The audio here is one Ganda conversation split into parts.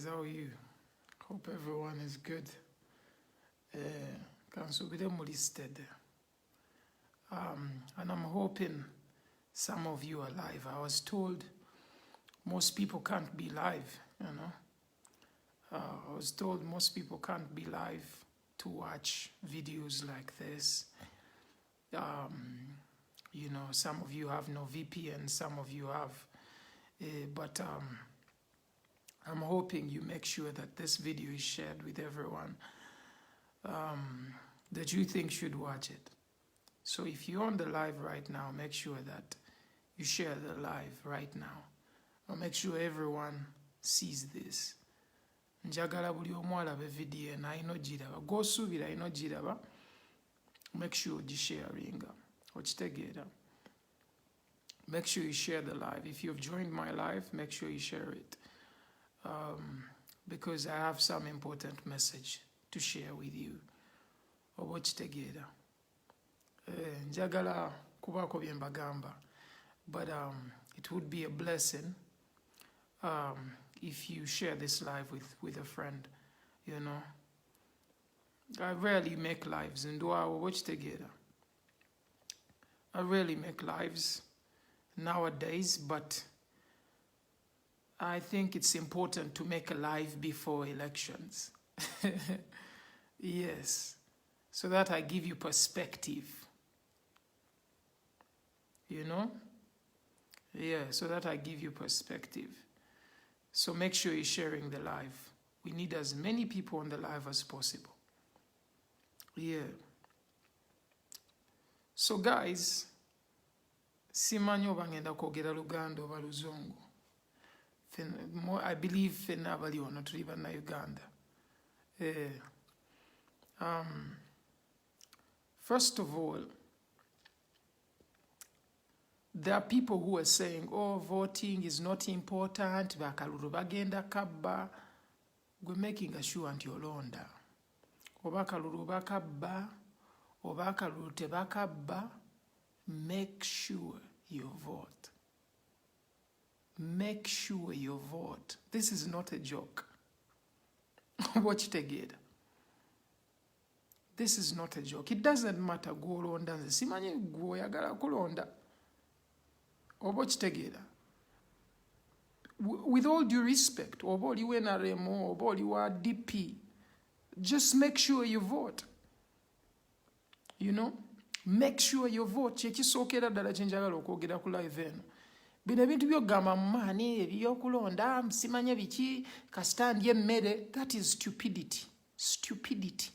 guys, how are you? Hope everyone is good. Kansubire listed. And I'm hoping some of you are live. I was told most people can't be live, you know. I was told most people can't be live to watch videos like this. You know, some of you have no VPN, some of you have, but I'm hoping you make sure that this video is shared with everyone that you think should watch it. So if you're on the live right now, make sure that you share the live right now. Or make sure everyone sees this. Njagala buli omu alabe video naino giraba. Go subira ino giraba. Make sure you sharing. Okitegeera. Make sure you share the live. If you've joined my live, make sure you share it. Because I have some important message to share with you. Okitegeera. Njagala kubako bye mbagamba. But it would be a blessing if you share this live with a friend, you know. I rarely make lives, and do I watch together. I rarely make lives nowadays, but I think it's important to make a live before elections. Yes, so that I give you perspective, you know. Yeah, so that I give you perspective. So make sure you're sharing the live. We need as many people on the live as possible. Yeah. So guys, simanyi oba ngenda kwogera Luganda oba Luzungu. I believe fenna abali wano tuli Bannayuganda. First of all, there are people who are saying, oh, voting is not important, bakalulu bagenda kabba. We're making sure nti olonda. Oba kalulu bakabba, oba kalulu tebakabba, make sure you vote. Make sure you vote. This is not a joke. Watch it again. This is not a joke. It doesn't matter go olonda nze simanyi gwe oyagala kulonda. Oba okitegeera. With all due respect, oba oli NRM, oba oli wa DP, just make sure you vote. You know? Make sure you vote. Kyekisookera ddala kye njagala okwogera ku live eno. Bino ebintu by'okugamba mu maani ebyokulonda simanye biki kasita ndya emmere, that is stupidity. Stupidity.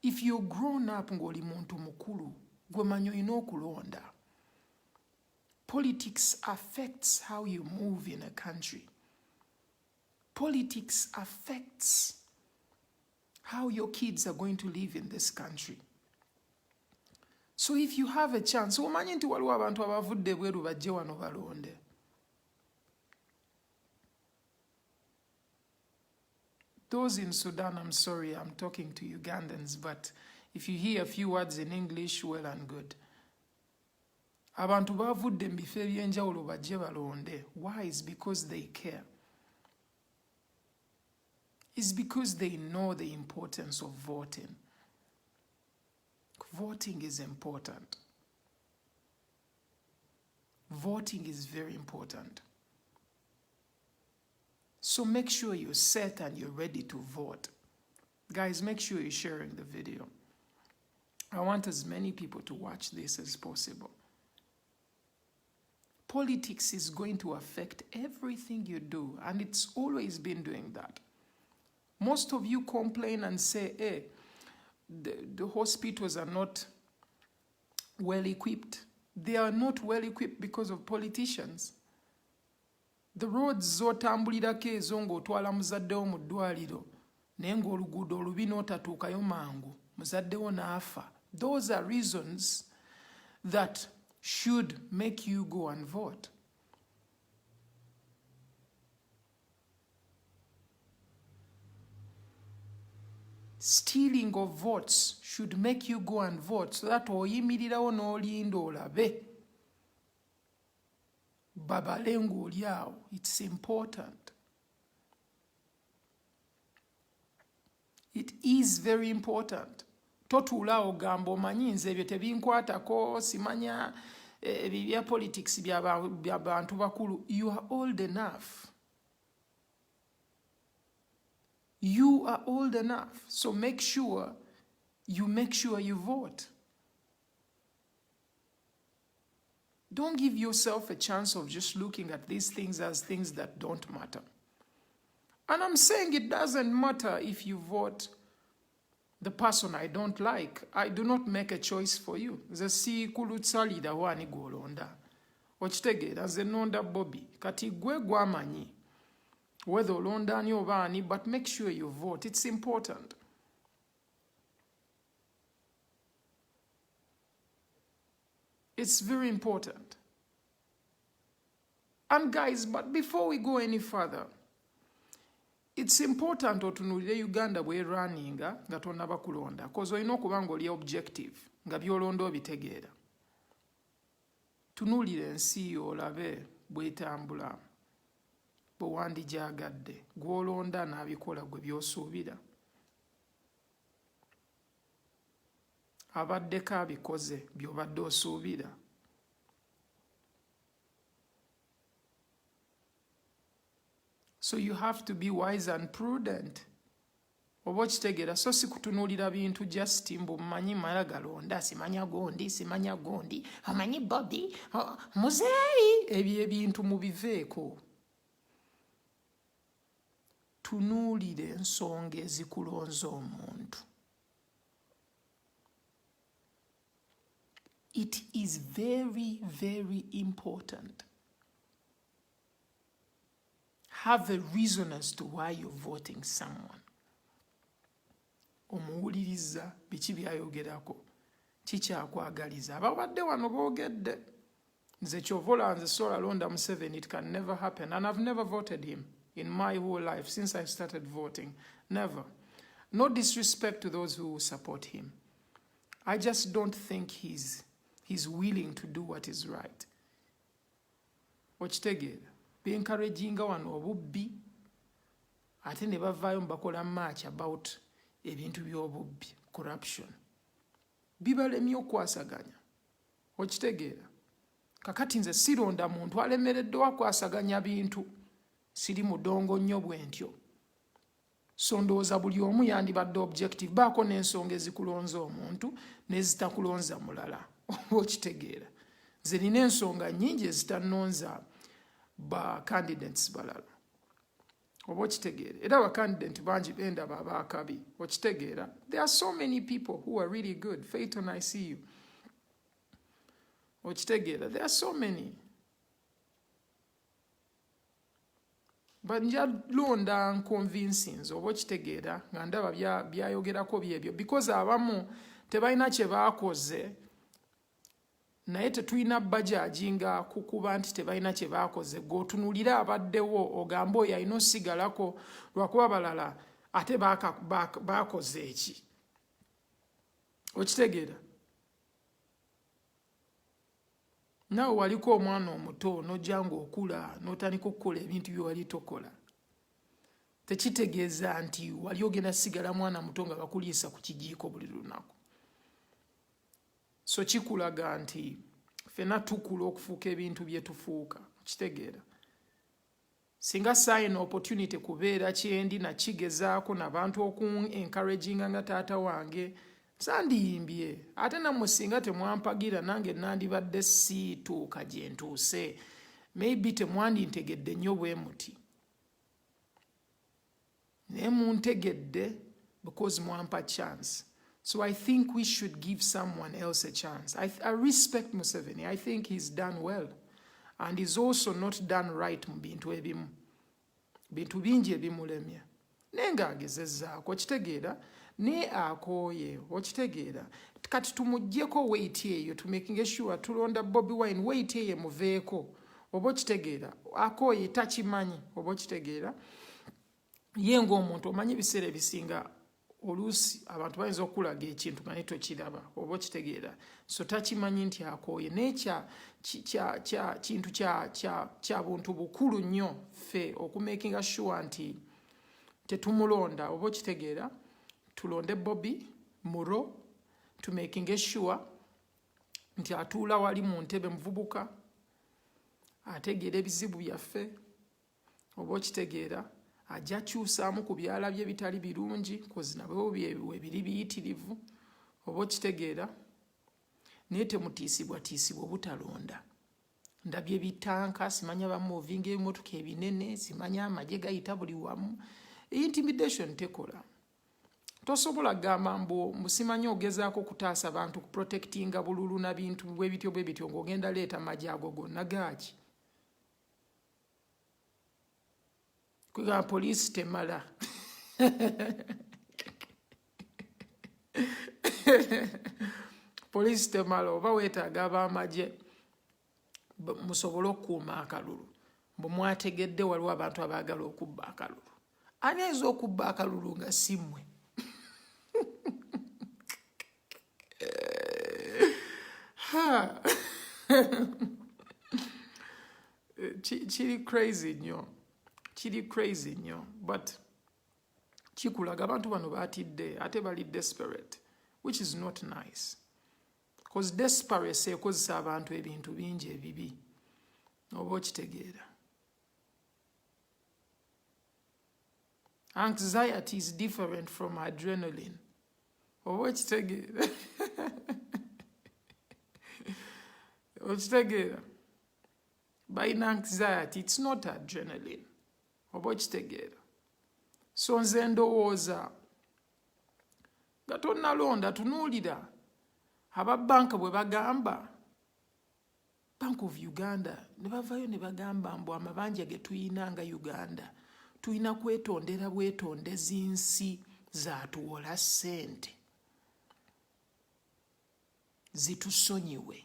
If you're grown up ng'oli muntu mukulu, gwe manyi olina okulonda. Politics affects how you move in a country. Politics affects how your kids are going to live in this country. So if you have a chance, omanyi nti waliwo abantu abavudde bweru bajje wano balonde. Those in Sudan, I'm sorry, I'm talking to Ugandans, but if you hear a few words in English, well and good. Abantu bavudde mu bifo ebyenjawulo bajje balonde. Why? It's because they care. It's because they know the importance of voting. Voting is important. Voting is very important. So make sure you're set and you're ready to vote. Guys, make sure you're sharing the video. I want as many people to watch this as possible. Politics is going to affect everything you do, and it's always been doing that. Most of you complain and say, hey, the hospitals are not well equipped. They are not well equipped because of politicians. The roads z'otambulirako ezo ng'otwala muzaddewo mu ddwaliro naye ng'oluguudo olubi n'otatuukayo mangu muzaddewo n'afa. Those are reasons that should make you go and vote. Stealing of votes should make you go and vote so that oyimirirawo n'olinda olabe babale ng'oli awo. It's important. It is very important. Totuula ogamba omanyi nze ebyo tebinkwatako simanya ebya politics bya bantu bakulu. You are old enough. You are old enough. So make sure you vote. Don't give yourself a chance of just looking at these things as things that don't matter. And I'm saying it doesn't matter if you vote the person I don't like. I do not make a choice for you. Ze si kulutsalira wani gwolonda. Okitegeera ze nonda Bobi. Kati gwe gwamanyi whether olonda ani oba ani, but make sure you vote. It's important. It's very important. And guys, but before we go any further, it's important otunulire Uganda bwe runninga nga tonnaba kulonda, because olina okuba ng'oli objective nga byolonda obitegeera. Tunulire ensi yo olabe bwetambula, bwe wandijaagadde, gw'olonda n'abikola gwe by'osuubira. Abaddeko abikoze by'obadde osuubira. So you have to be wise and prudent. Oba okitegeera, so si kutunuulira bintu just mbu mmanyi mala galonda, simanya gondi, amanyi Bobi, muzeeyi, ebyo ebintu mubiveeko. Tunuulire ensonga ezikulonza omuntu. It is very, very important. Have a reason as to why you're voting someone. Omuwuliriza biki byayogerako, kikyakwagaliza. Ababadde wano boogedde. Nze kyovola nze sola londa Museveni, it can never happen. And I've never voted him in my whole life since I started voting. Never. No disrespect to those who support him. I just don't think he's willing to do what is right. Okitegeera. Be encouraging wano obubbi, ate ne bavaayo mbakola match about ebintu by'obubbi, corruption. Bibalemye okwasaganya. Okitegeera. Kakati nze sironda muntu alemereddwa wakwasaganya bintu. Siri mudongo nnyo bwentyo. So ndowooza buli omu yandibadde objective. Baako n'ensonga ezikulonza omuntu n'ezitakulonza mulala. Okitegeera. Nze nina ensonga nnyingi ezitannonza ba candidates balala. Oba okitegeera. Era ba candidate bangi bendaba abaakabi. Okitegeera. There are so many people who are really good. Phaeton, I see you. Okitegeera. There are so many. But nja londa unconvincing. Oba okitegeera nga ndaba byayogerako byebyo. Because abamu tebalina kye baakoze, naye tetulina bajajinga kukuba nti tebalina kye baakoze. G'otunuulira abaddewo ogamba oyo alina osigalako lwakuba balala ate baakoze eki. Okitegeera. Naawe waliko omwana omuto n'ojja ng'okula n'otandika okukola ebintu bye wali tokola. Tekitegeeza nti wali ogenda sigala mwana muto nga bakuliisa ku kijiiko buli lunaku. So kikulaga nti fena tukula okufuuka ebintu bye tufuuka. Kitegeera. Singa sign opportunity kubeera kyendi na kigezaako n'abantu encouraging nga taata wange sandiyimbye. Ate nammwe singa temwampagira nange nandibadde siituuka gye ntuuse. Maybe temwandintegedde nnyo bwe muti. Naye muntegedde because mwampa chance. So I think we should give someone else a chance. I respect Museveni. I think he's done well. And he's also not done right mu bintu ebimu. Bintu bingi ebimulemye. Nenga agezezzaako. Okitegeera. Ne akooye. Okitegeera. Kati tumuggyeko weight eyo to making sure tulonda Bobi Wine weight eyo muveeko. Oba okitegeera. Akooye takimanyi. Oba okitegeera. Ye ng'omuntu omanyi ebiseera ebisinga oluusi abantu bayinza okulaga ekintu nga netokiraba oba okitegeera. So takimanyi nti akooye. Nekya kintu kya buntu bukulu nnyo ffe okumakinga sure nti tetumulonda oba okitegeera tulonde Bobi Muro to making sure nti atuula wali mu ntebe muvubuka ategeera ebizibu byaffe oba okitegeera ajja kyusaamu ku byala bye bitali birungi kozi nabo biri biyitirivu oba okitegeera naye temutiisibwatiisibwa obutalonda ndabye bitanka simanya bamuvinga ebimotoka ebinene simanya amagye gayita buli wamu intimidation tekola tosobola gamba mbu musimanya ogezaako kutaasa bantu kuprotectinga bululu na bintu bwebityo ng'ogenda leeta magye ago gonna gaaki kwegamba poliisi temala poliisi temala oba weetaaga ab'amagye musobole okukuuma akalulu mbu mwategedde waliwo abantu abaagala okubba akalulu ani ayinza okubba akalulu nga si mmwe kiri crazy nnyo but kikulaga abantu bano batidde ate bali desperate which is not nice because desperation ekozesa abantu ebintu bingi ebibi oba okitegeera anxiety is different from adrenaline oba okitegeera okitegeera balina anxiety it's not adrenaline oba okitegeera so nze ndowooza nga tonnalonda tunuulira ababbanka bwe bagamba Bank of Uganda ne bavayo ne bagamba mbu amabanja ge tuyina nga Uganda tuyina kwetondera bwetondezi nsi zaatuwola ssente zitusonyiwe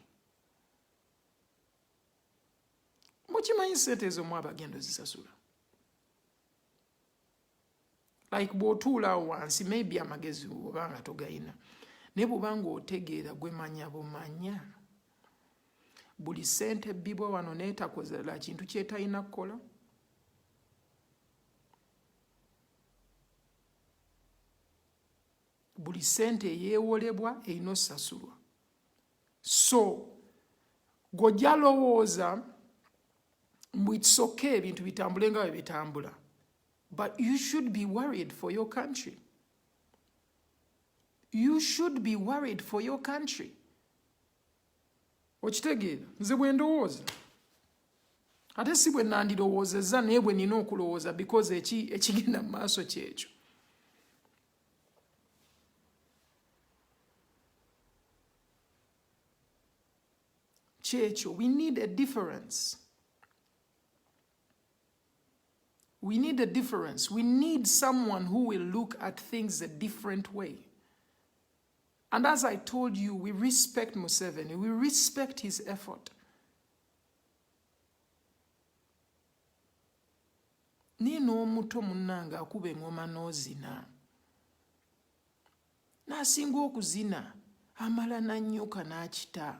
mukimanyi ssente ezo mu abagendo zisasula like bw'otuulaawo wansi maybe amagezi oba nga togayina naye bw'obanga otegeera gwe manya bumanya buli ssente ebbibwa wano neetakozera kintu kyetalina kukola buli ssente eyeewolebwa erina osasulwa so gojja lowooza mbu it's okay ebintu bitambule nga bwe bitambula but you should be worried for your country. You should be worried for your country. Okitegeera nze bwe ndowooza ate si bwe nandirowoozezza naye bwe nina okulowooza because ekigenda mu maaso kyekyo we need a difference. We need a difference. We need someone who will look at things a different way. And as I told you, we respect Museveni. We respect his effort. Nino omuto munnanga akuba engoma n'ozina. N'asinga okuzina amala n'annyuka n'akita.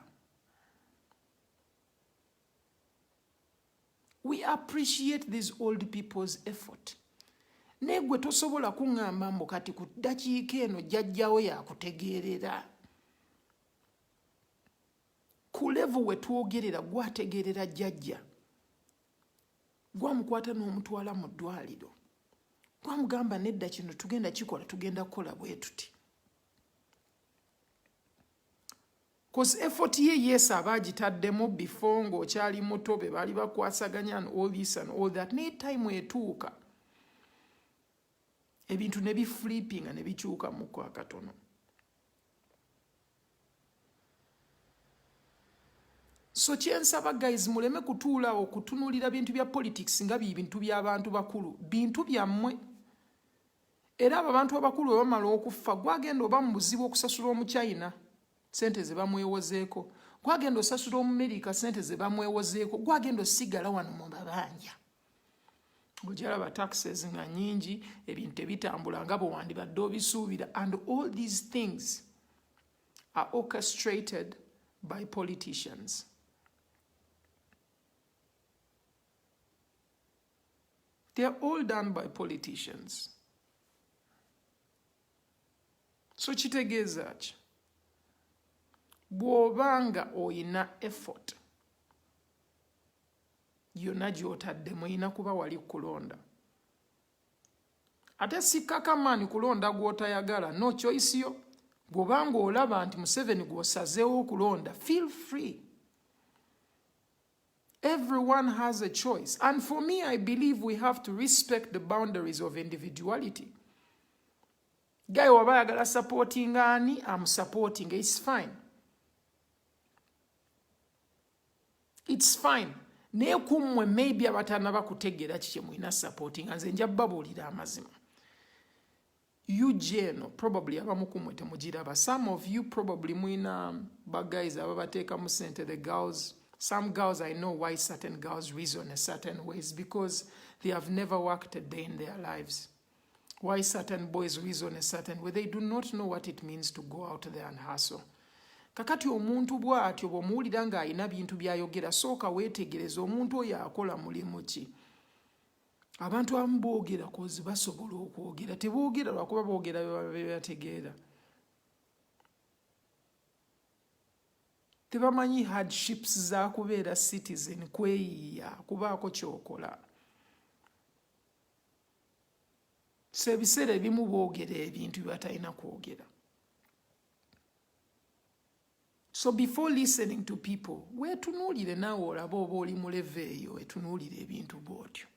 We appreciate these old people's effort. Negwe tosobola kuŋŋamba mbu kati ku ddakiika eno jjajjawo yakutegeerera. Ku level we twogerera gwategeerera jjajja. Gwamukwata n'omutwala mu ddwaliro. Gwamugamba nedda kino tugenda kikola tugenda kukola bwe tuti. Because effort ye yes abagitaddemu before ng'okyali muto be bali bakwasaganya and all this and all that. Ne time etuuka. Ebintu ne biflipping ne bikyuka mu kwa katono. So kyensaba guys muleme kutuula okutunulira bintu bya politics nga bintu by'abantu bakulu. Bintu byammwe. Era abantu abakulu bamala okufa gwagenda oba mu buzibu okusasula omuchina. Sente ze bamwewozeeko. Gwagenda osasula Omumerika sente ze bamwewozeeko. Gwagenda osigala wano mu mabanja. Ojalaba taxes nga nyingi, ebintu ebitambula nga bwe wandibadde obisuubira. And all these things are orchestrated by politicians. They are all done by politicians. So kitegeeza ki? Bw'obanga oyina effort yonna gy'otaddemu oyina kuba wali kulonda. Ate sikkakamaani kulonda gw'otayagala, no choice yo. Bw'obanga olaba nti Museveni gw'osazeewo okulonda, feel free. Everyone has a choice. And for me, I believe we have to respect the boundaries of individuality. Guy waba yagala supporting ani, I'm supporting. It's fine. It's fine. Naye kummwe maybe abatanaba kutegeera kiki mwina supporting. Nze nja babuulira amazima. You Jeno, probably abamu kummwe temugiraba. Some of you probably mwina bagays ababateeka mu sente, the girls. Some girls, I know why certain girls reason in certain ways, because they have never worked a day in their lives. Why certain boys reason a certain way, they do not know what it means to go out there and hustle. Kakati omuntu bw'atyo bw'omuwulira ng'alina bintu by'ayogera, sooka weetegereza omuntu oyo akola mulimu ki. Abantu abamu boogera kozi basobola okwogera, teboogera lwakuba boogera bye bategeera. Tebamanyi hardships za kubeera citizen, kweyiya, kubaako kyokola. So ebiseera ebimu boogera ebintu bye batalina kwogera. So before listening to people, weetunuulire naawe olaba oba oli mu level eyo, weetunuulire ebintu bw'otyo.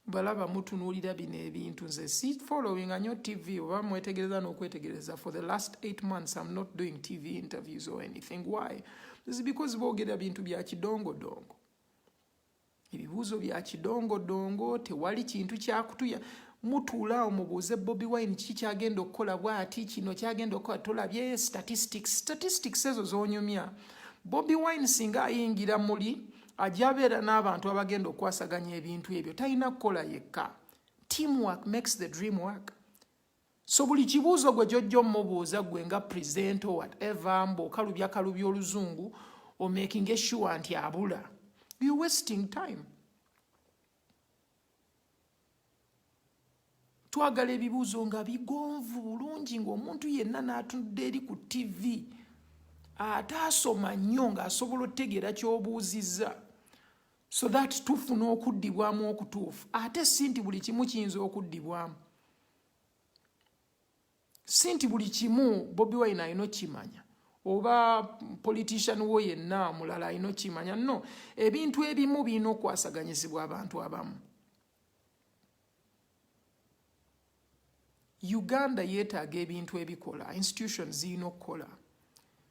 Balaba mutunuulira bino ebintu, nze si following nnyo TV oba mwetegereza n'okwetegereza. For the last 8 months I'm not doing TV interviews or anything. Why? This is because boogera bintu bya kidongodongo. Ebibuuzo bya kidongodongo, tewali kintu kyakutuya. Mutuulaawo mubuuze Bobi Wine kiki kyagenda okukola bw'ati, kino kyagenda okukola, tolabye statistics ezo zoonyumya. Bobi Wine singa ayingira muli ajja abeera n'abantu abagenda okwasaganya ebintu ebyo, talina kukola yekka. Teamwork makes the dream work. So buli kibuuzo gwe gy'ojja omubuuza gwe nga present or whatever, mb'okalubya oluzungu, or making sure nti abula, you're wasting time. Twagala ebibuuzo nga bigonvu bulungi, ng'omuntu yenna n'atunudde eri ku TV ataasoma nnyo ng'asobola otegeera ky'obuuzizza, so that tufuna okuddibwamu okutuufu. Ate si nti buli kimu kiyinza okuddibwamu. Si nti buli kimu Bobi Wine alina okimanya, oba politician wo yenna mulala alina okimanya. No, ebintu ebimu birina okwasaganyizibwa abantu abamu. Uganda yeetaaga ebintu ebikola, institutions zirina okukola.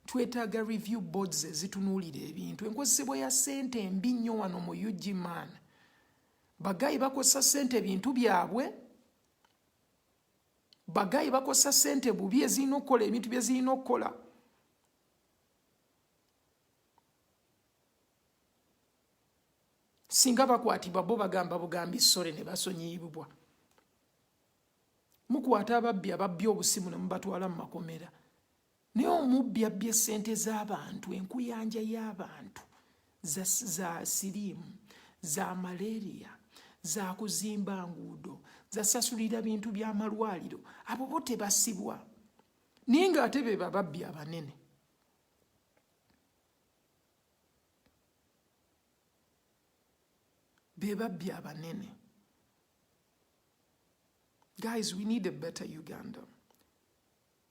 Twetaaga review boards ezitunuulira ebintu. Enkozesebwa ya ssente mbi nnyo wano mu UG-man. Bagayi bakozesa ssente bintu byabwe. Bagayi bakozesa ssente bubi ezirina okukola ebintu bye zirina okukola. Singa bakwatibwa bo bagamba bugambi ssore ne basonyiyibwa. Mukwata ababbi ababbye obusimu ne mubatwala mu makomera. Naye omubbi abbye ssente z'abantu, enkuyanja y'abantu, za siriimu, za malaria, za kuzimba nguudo, za sasulira bintu by'amalwaliro, abo bo tebasibwa. Naye ng'ate be bababbi abanene. Be babbi abanene. Guys, we need a better Uganda.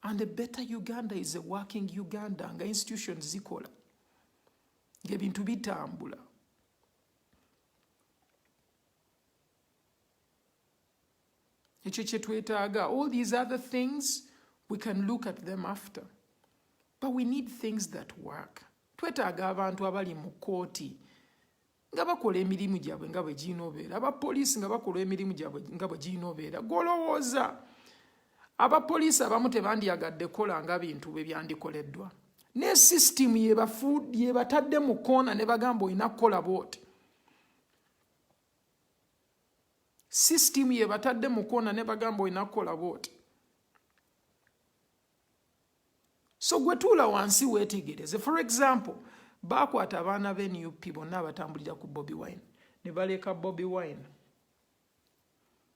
And a better Uganda is a working Uganda nga institutions zikola. Ng'ebintu bitambula. Ekyo kye twetaaga. All these other things, we can look at them after. But we need things that work. Twetaaga abantu abali mu kooti nga bakola emirimu gyabwe nga bwe girina obeera. Abapoliisi nga bakola emirimu gyabwe nga bwe girina obeera. Golowooza. Abapoliisi abamu tebandyagadde kola nga bintu bwe byandikoleddwa. Ne system ye batadde mu koona ne bagamba olina kukola bw'oti. System ye batadde mu koona ne bagamba olina kukola bw'oti. So gwe tuula wansi weetegereze. For example, baakwata abaana b'NUP bonna abatambulira ku Bobi Wine ne baleka Bobi Wine.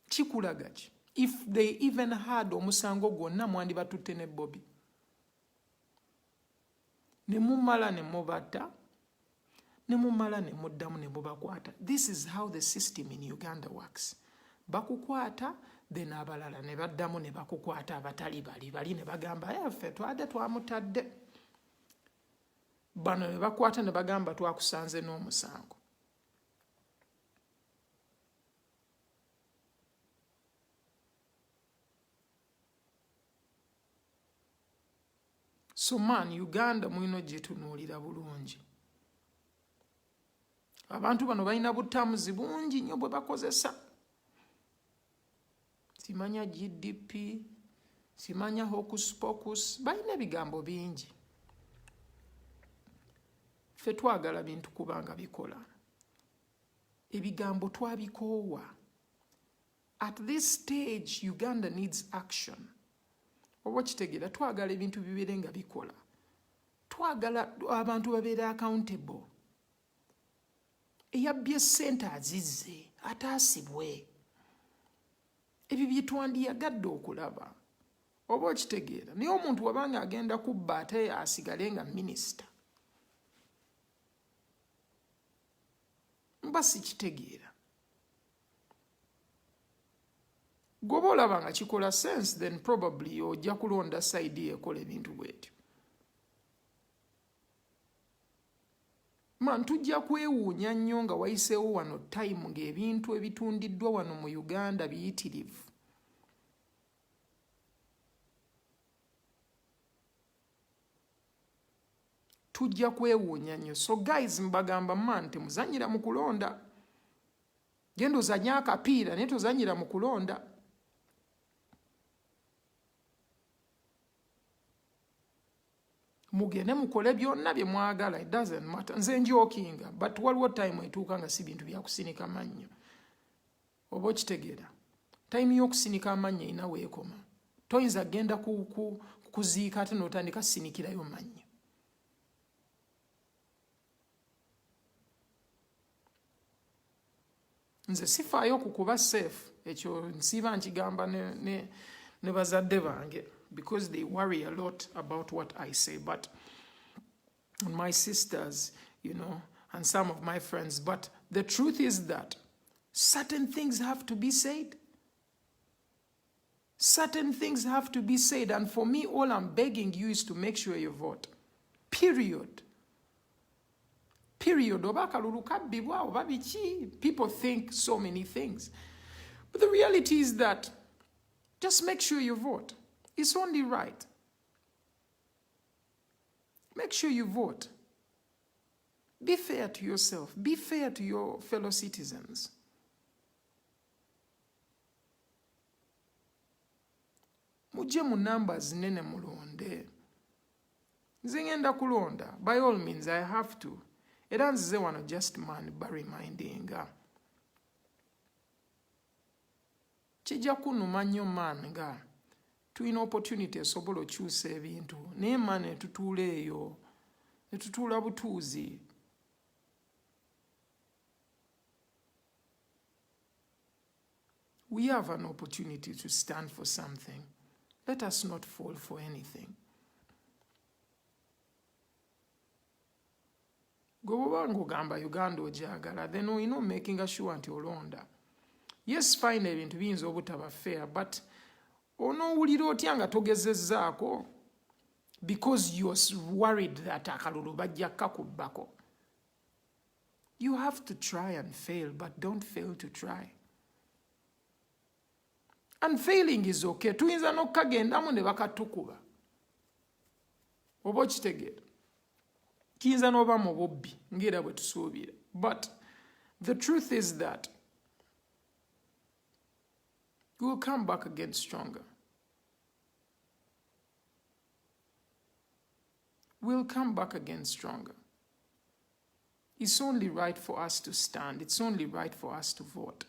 Kikulaga ki? If they even had omusango gwonna mwandibatutte ne Bobi. Ne mumala ne mubatta, ne mumala ne muddamu ne mubakwata. This is how the system in Uganda works. Bakukwata, then abalala ne baddamu ne bakukwata abatali bali ne bagamba ffe twadde twamutadde. Bano ne bakwata ne bagamba twakusanze n'omusango. So man, Uganda mwino gyetunuulira bulungi. Abantu bano balina butamuzi bungi nnyo bwe bakozesa. Simanya GDP, simanya hocus pocus, balina ebigambo bingi. Ffe twagala bintu kubanga bikola. Ebigambo twabikoowa. At this stage, Uganda needs action. Oba kitegeera twagala ebintu bibeere nga bikola. Twagala abantu babeere accountable. Eyabbye ssente azizze, ataasibwe. Ebyo bye twandiyagadde okulaba. Oba okitegeera naye omuntu wabanga agenda kubba ate asigale nga minisita. Mba sikitegeera. Goba olaba nga kikola sense, then probably ojja kulonda side ekola ebintu bwetyo. Man, tujja kwewuunya nnyo nga wayiseewo wano time ng'ebintu ebitundiddwa wano mu Uganda biyitirivu. Tujja kwewuunya nnyo. So guys, mbagamba man, temuzanyira mu kulonda. Genda ozanye akapiira naye tozanyira mu kulonda. Mugende mukole byonna bye mwagala, it doesn't matter. Nze njokinga, but waliwo time etuuka nga si bintu bya kusinika mannyo. Oba okitegeera. Time y'okusinika amannyo erina weekoma. Toyinza genda kuziika ate n'otandika sinikirayo mannyo. Nze sifaayo kukuba safe, ekyo nsiiba nkigamba ne bazadde bange, because they worry a lot about what I say. But my sisters, you know, and some of my friends. But the truth is that certain things have to be said. Certain things have to be said. And for me, all I'm begging you is to make sure you vote. Period. Period. People think so many things. But the reality is that just make sure you vote. It's only right. Make sure you vote. Be fair to yourself. Be fair to your fellow citizens. Mujje mu numbers nene mulonde. Nze ngenda kulonda. By all means, I have to. Era nzize wano just man remindinga. Kijja kunuma nnyo man nga tulina opportunity esobola okyusa ebintu. Naye man netutuula eyo. Netutuula butuuzi. We have an opportunity to stand for something. Let us not fall for anything. Goba ngogamba Uganda ojagala, then you know making sure nti olonda. Yes, fine ebintu biyinza obutaba fair, but onoowulira otya nga togezezzaako because you're worried that akalulu bajja kakubbako. You have to try and fail, but don't fail to try. And failing is okay. Tuyinza n'okkagendamu ne bakatukuba. Oba okitegeera. Kiyinza n'oba mu bubbi ng'era bwe tusuubira. But the truth is that we will come back again stronger. We'll come back again stronger. It's only right for us to stand. It's only right for us to vote.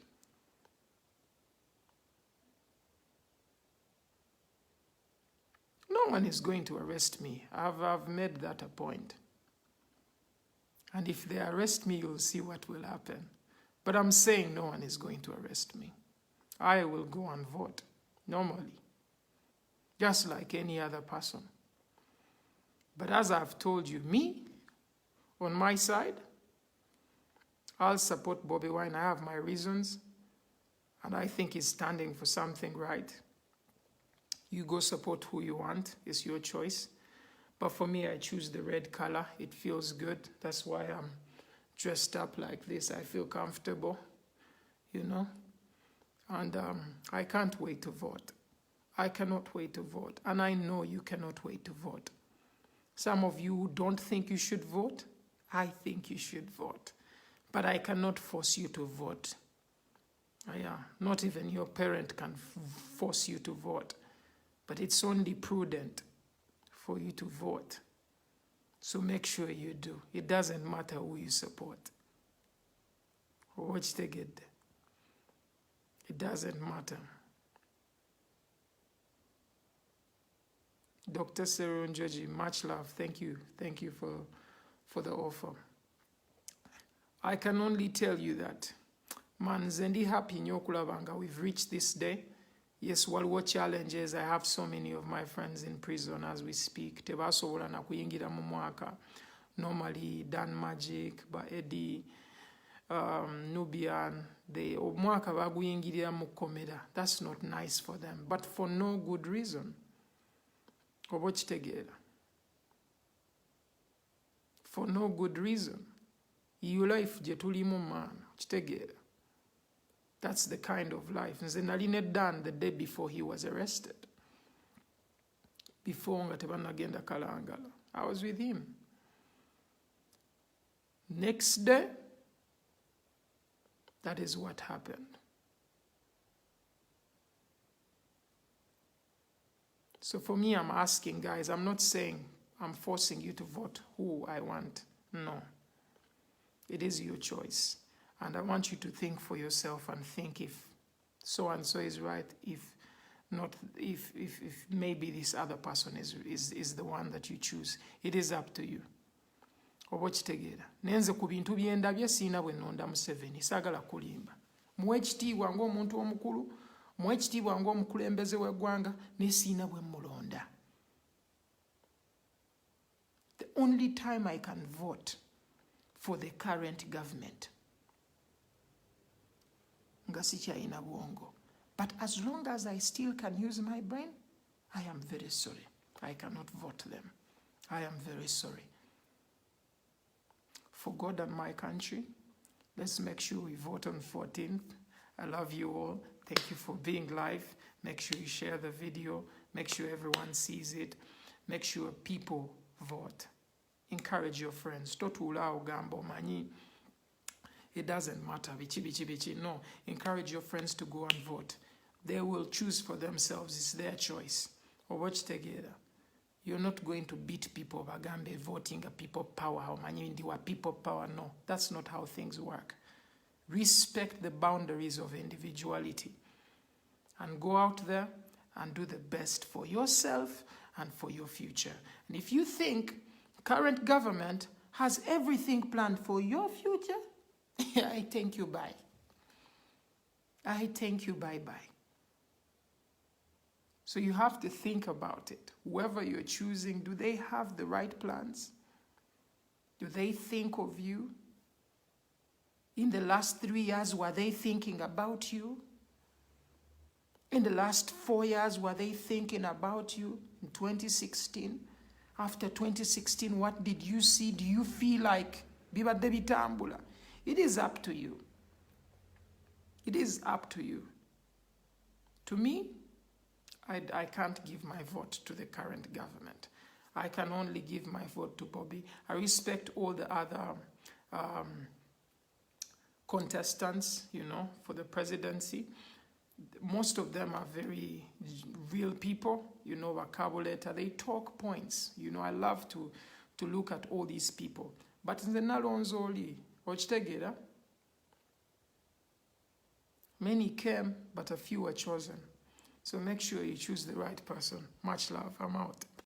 No one is going to arrest me. I've made that a point. And if they arrest me, you'll see what will happen. But I'm saying no one is going to arrest me. I will go and vote. normally, just like any other person. But as I've told you, me, on my side, I'll support Bobi Wine. I have my reasons, and I think he's standing for something right. You go support who you want. It's your choice. But for me, I choose the red color. It feels good. That's why I'm dressed up like this. I feel comfortable, you know. And I can't wait to vote. I cannot wait to vote. And I know you cannot wait to vote. Some of you who don't think you should vote, I think you should vote. But I cannot force you to vote. Yeah, not even your parent can force you to vote. But it's only prudent for you to vote. So make sure you do. It doesn't matter who you support. Watch the get. It doesn't matter. Dr. Seron Joji, much love. Thank you. Thank you for the offer. I can only tell you that, man, zendi happy nyokulabanga, we've reached this day. Yes, waliwo challenges. I have so many of my friends in prison as we speak. Tebasobola na kuyingira mu mwaka. Normally, Dan Magic, ba Eddie, Nubian, they omwaka baguyingirira mu komera. That's not nice for them, but for no good reason. Oba kitegeera. For no good reason. Your life gye tulimu man, kitegeera. That's the kind of life. Nze nali ne Dan the day before he was arrested. Before nga tebanagenda Kalangala. I was with him. Next day, that is what happened. So for me, I'm asking, guys, I'm not saying I'm forcing you to vote who I want. No. It is your choice. And I want you to think for yourself and think if so-and-so is right, if not, if maybe this other person is the one that you choose. It is up to you. Oba kitegeera. Nenze ku bintu byendabye siina bwe nnonda Museveni. Saagala kulimba. Muwe ekitiibwa ng'omuntu omukulu, muwe ekitiibwa ng'omukulembeze w'eggwanga, ne siina bwe mulonda. The only time I can vote for the current government, nga sikyalina bwongo. But as long as I still can use my brain, I am very sorry. I cannot vote them. I am very sorry. For God and my country, let's make sure we vote on 14th. I love you all. Thank you for being live. Make sure you share the video. Make sure everyone sees it. Make sure people vote. Encourage your friends. Totuula ogamba omanyi. It doesn't matter. Bichi. No. Encourage your friends to go and vote. They will choose for themselves. It's their choice. Or watch together. You're not going to beat people. Bagambe voting a people power. People power. No. That's not how things work. Respect the boundaries of individuality. And go out there and do the best for yourself and for your future. And if you think current government has everything planned for your future, I thank you, bye. I thank you, bye-bye. So you have to think about it. Whoever you're choosing, do they have the right plans? Do they think of you? In the last 3 years, were they thinking about you? In the last 4 years, were they thinking about you? In 2016, after 2016, what did you see? Do you feel like bibadde bitambula? It is up to you. It is up to you. To me, I can't give my vote to the current government. I can only give my vote to Bobi. I respect all the other contestants, you know, for the presidency. Most of them are very real people, you know, vocabulary. They talk points. You know, I love to look at all these people. But in the Nalonzoli, Ochtegeda, many came, but a few were chosen. So make sure you choose the right person. Much love. I'm out.